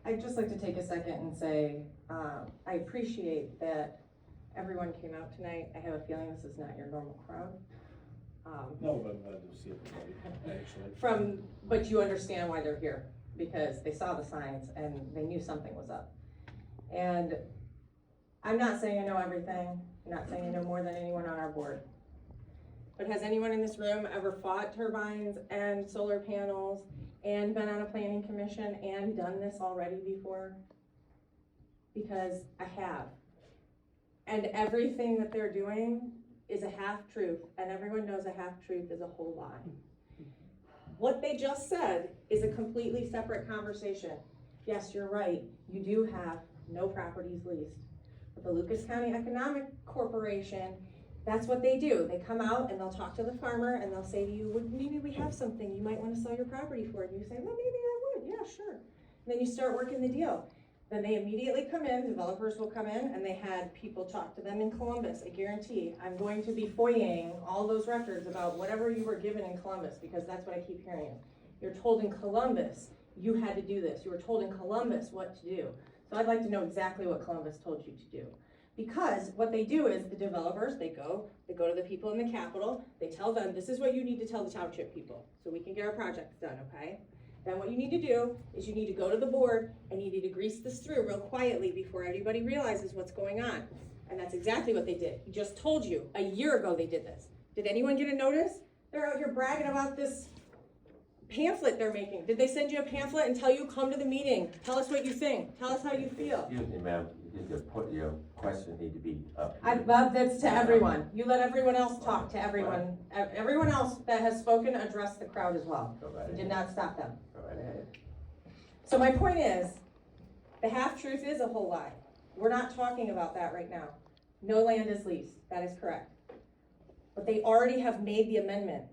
I'd just like to take a second and say, I appreciate that everyone came out tonight. I have a feeling this is not your normal crowd. No, but I'm glad to see everybody, actually. But you understand why they're here, because they saw the signs and they knew something was up. And I'm not saying I know everything. I'm not saying I know more than anyone on our board. But has anyone in this room ever fought turbines and solar panels and been on a planning commission and done this already before? Because I have. And everything that they're doing is a half-truth, and everyone knows a half-truth is a whole lie. What they just said is a completely separate conversation. Yes, you're right, you do have no properties leased. But the Lucas County Economic Corporation, that's what they do. They come out and they'll talk to the farmer and they'll say to you, well, maybe we have something you might want to sell your property for. And you say, well, maybe I would, yeah, sure. And then you start working the deal. Then they immediately come in, developers will come in, and they had people talk to them in Columbus. I guarantee I'm going to be FOIAing all those records about whatever you were given in Columbus, because that's what I keep hearing. You're told in Columbus you had to do this. You were told in Columbus what to do. So I'd like to know exactly what Columbus told you to do. Because what they do is the developers, they go to the people in the Capitol, they tell them, this is what you need to tell the township people so we can get our projects done, okay? Then what you need to do is you need to go to the board and you need to grease this through real quietly before everybody realizes what's going on. And that's exactly what they did. He just told you a year ago they did this. Did anyone get a notice? They're out here bragging about this pamphlet they're making. Did they send you a pamphlet and tell you, come to the meeting, tell us what you think, tell us how you feel? Excuse me, ma'am, your question need to be up. I love this to everyone. You let everyone else talk to everyone. Everyone else that has spoken, address the crowd as well. You did not stop them. So my point is, the half-truth is a whole lie. We're not talking about that right now. No land is leased, that is correct. But they already have made the amendment.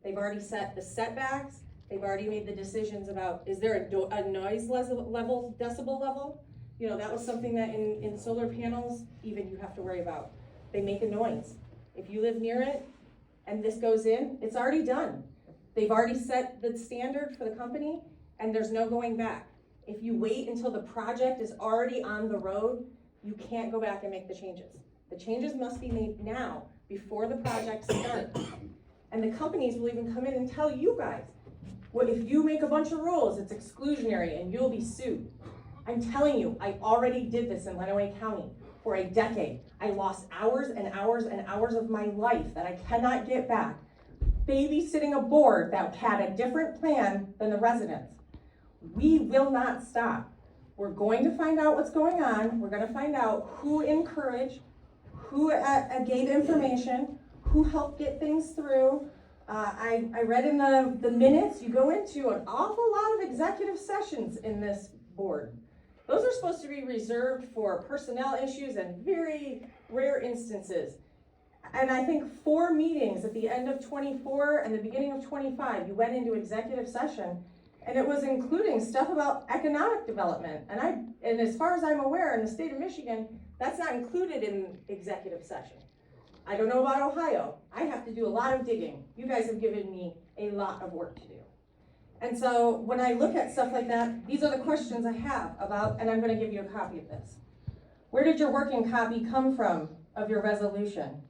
They've already set the setbacks. They've already made the decisions about, is there a noise level, decibel level? You know, that was something that in solar panels, even you have to worry about. They make a noise. If you live near it and this goes in, it's already done. They've already set the standard for the company and there's no going back. If you wait until the project is already on the road, you can't go back and make the changes. The changes must be made now before the project starts. And the companies will even come in and tell you guys, well, if you make a bunch of rules, it's exclusionary and you'll be sued. I'm telling you, I already did this in Lenawee County for a decade. I lost hours and hours and hours of my life that I cannot get back babysitting a board that had a different plan than the residents. We will not stop. We're going to find out what's going on. We're going to find out who encouraged, who gave information, who helped get things through. I read in the minutes, you go into an awful lot of executive sessions in this board. Those are supposed to be reserved for personnel issues and very rare instances. And I think 4 meetings at the end of 24 and the beginning of 25, you went into executive session, and it was including stuff about economic development. And as far as I'm aware, in the state of Michigan, that's not included in executive session. I don't know about Ohio. I have to do a lot of digging. You guys have given me a lot of work to do. And so when I look at stuff like that, these are the questions I have about, and I'm going to give you a copy of this. Where did your working copy come from of your resolution?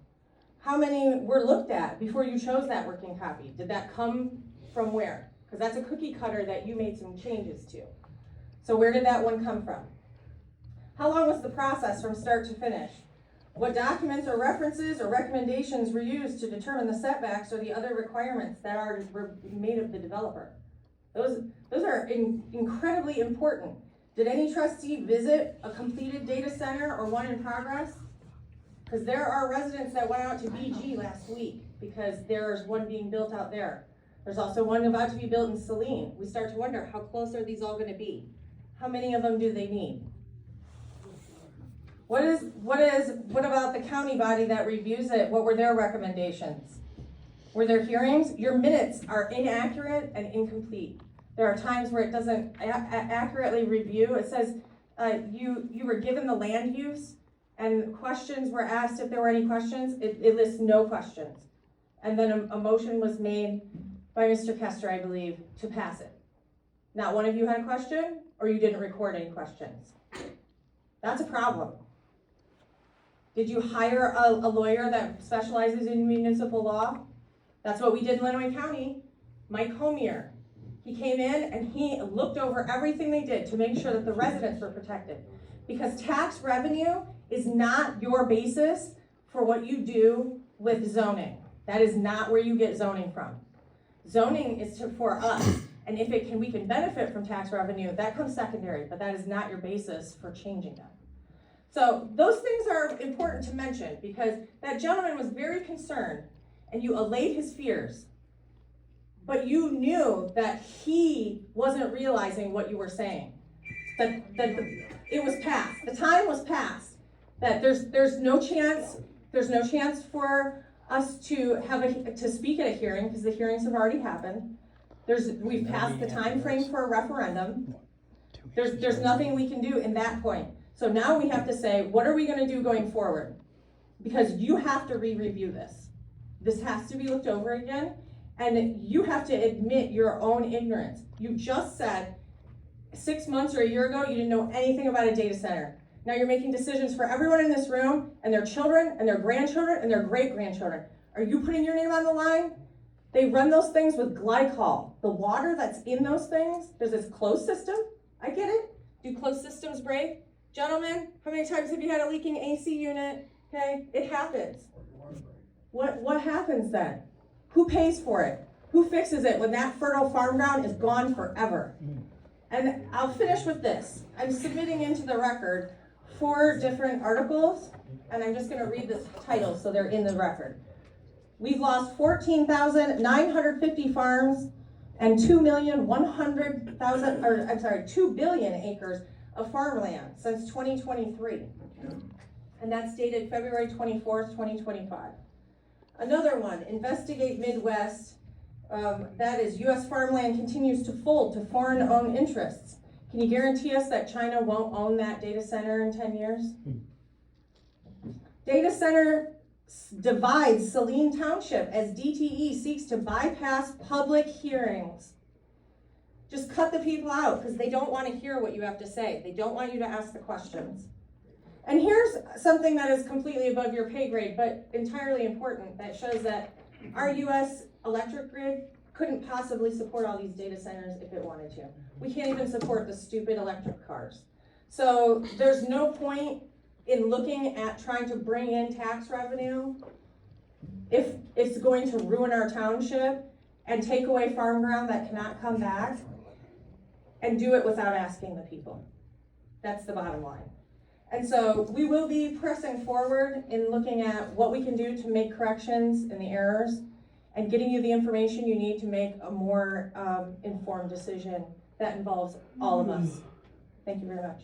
How many were looked at before you chose that working copy? Did that come from where? Because that's a cookie cutter that you made some changes to. So where did that one come from? How long was the process from start to finish? What documents or references or recommendations were used to determine the setbacks or the other requirements that were made of the developer? Those are incredibly important. Did any trustee visit a completed data center or one in progress? Because there are residents that went out to BG last week because there's one being built out there. There's also one about to be built in Saline. We start to wonder, how close are these all going to be? How many of them do they need? What about the county body that reviews it? What were their recommendations? Were there hearings? Your minutes are inaccurate and incomplete. There are times where it doesn't accurately review. It says you were given the land use and questions were asked if there were any questions. It lists no questions. And then a motion was made by Mr. Kester, I believe, to pass it. Not one of you had a question? or you didn't record any questions. That's a problem. Did you hire a lawyer that specializes in municipal law? That's what we did in Lenawee County. Mike Homier. He came in and he looked over everything they did to make sure that the residents were protected. Because tax revenue is not your basis for what you do with zoning. That is not where you get zoning from. Zoning is for us, and if we can benefit from tax revenue, that comes secondary, but that is not your basis for changing that. So those things are important to mention because that gentleman was very concerned and you allayed his fears, but you knew that he wasn't realizing what you were saying. It was past, the time was past, that there's no chance for us to to speak at a hearing because the hearings have already happened. We've passed the time frame for a referendum. There's nothing we can do in that point. So now we have to say, what are we gonna do going forward? Because you have to re-review this. This has to be looked over again, and you have to admit your own ignorance. You just said 6 months or a year ago, you didn't know anything about a data center. Now you're making decisions for everyone in this room and their children and their grandchildren and their great-grandchildren. Are you putting your name on the line? They run those things with glycol. The water that's in those things, there's this closed system. I get it. Do closed systems break? Gentlemen, how many times have you had a leaking AC unit? Okay, it happens. What happens then? Who pays for it? Who fixes it when that fertile farm ground is gone forever? And I'll finish with this. I'm submitting into the record 4 different articles, and I'm just gonna read the titles so they're in the record. We've lost 14,950 farms and 2 billion acres of farmland since 2023. And that's dated February 24th, 2025. Another one, Investigate Midwest. That is, U.S. farmland continues to fold to foreign-owned interests. Can you guarantee us that China won't own that data center in 10 years? Data center divides Saline Township as DTE seeks to bypass public hearings. Just cut the people out because they don't want to hear what you have to say. They don't want you to ask the questions. And here's something that is completely above your pay grade, but entirely important, that shows that our U.S. electric grid couldn't possibly support all these data centers if it wanted to. We can't even support the stupid electric cars. So there's no point in looking at trying to bring in tax revenue if it's going to ruin our township and take away farm ground that cannot come back and do it without asking the people. That's the bottom line. And so we will be pressing forward in looking at what we can do to make corrections in the errors and getting you the information you need to make a more informed decision that involves all of us. Thank you very much.